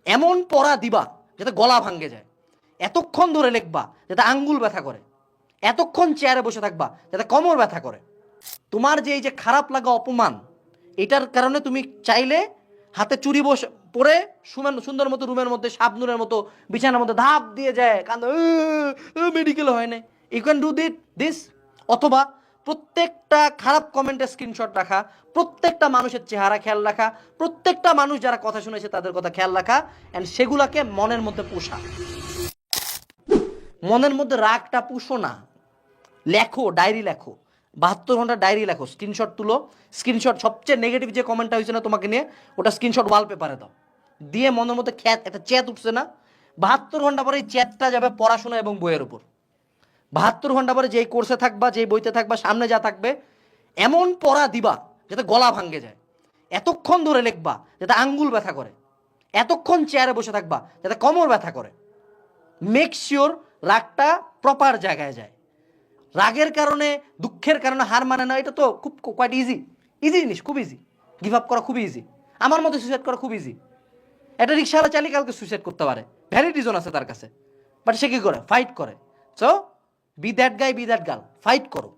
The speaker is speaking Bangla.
এমন পড়া দিবা যাতে গলা ভাঙ্গে যায়, এতক্ষণ ধরে লিখবা যাতে আঙ্গুল ব্যথা করে, এতক্ষণ চেয়ারে বসে থাকবা যাতে কোমর ব্যথা করে। তোমার যে এই যে খারাপ লাগা অপমান, এটার কারণে তুমি চাইলে হাতে চুরি বসে পরে সুন্দর মতো রুমের মধ্যে শাবনুরের মতো বিছানার মধ্যে ধাপ দিয়ে যায়, কান্দ, মেডিকেল হয় না, ইউ ক্যান ডু দিস। অথবা প্রত্যেকটা খারাপ কমেন্টের স্ক্রিনশট রাখা, প্রত্যেকটা মানুষের চেহারা খেয়াল রাখা, প্রত্যেকটা মানুষ যারা কথা শুনেছে তাদের কথা খেয়াল রাখা, অ্যান্ড সেগুলাকে মনের মধ্যে পোষা। মনের মধ্যে রাগটা পুষো না, লেখো, ডায়েরি লেখো, 72 ঘন্টা ডায়েরি লেখো, স্ক্রিনশট তুলো, স্ক্রিনশট সবচেয়ে নেগেটিভ যে কমেন্টটা হয়েছে না তোমাকে নিয়ে, ওটা স্ক্রিনশট ওয়ালপেপারে দাও, দিয়ে মনের মধ্যে একটা চ্যাট উঠছে না, 72 ঘন্টা পরে এই চ্যাটটা যাবে পড়াশোনা এবং বইয়ের উপর। 72 ঘন্টা পরে যেই কোর্সে থাকবা, যেই বইতে থাকবা, সামনে যা থাকবে এমন পড়া দিবা যাতে গলা ভাঙ্গে যায়, এতক্ষণ ধরে লিখবা যাতে আঙ্গুল ব্যথা করে, এতক্ষণ চেয়ারে বসে থাকবা যাতে কোমর ব্যথা করে। মেক শিওর রাগটা প্রপার জায়গায় যায়। রাগের কারণে, দুঃখের কারণে হার মানে না, এটা তো খুব কোয়াইট ইজি জিনিস, খুব ইজি। গিভ আপ করা খুব ইজি, আমার মতে সুইসাইড করা খুব ইজি। একটা রিক্সাওয়ালা চালিয়ে কালকে সুইসাইড করতে পারে, ভ্যালিড রিজন আছে তার কাছে, বাট সে কি করে? ফাইট করে। So be that guy, be that girl, fight করো।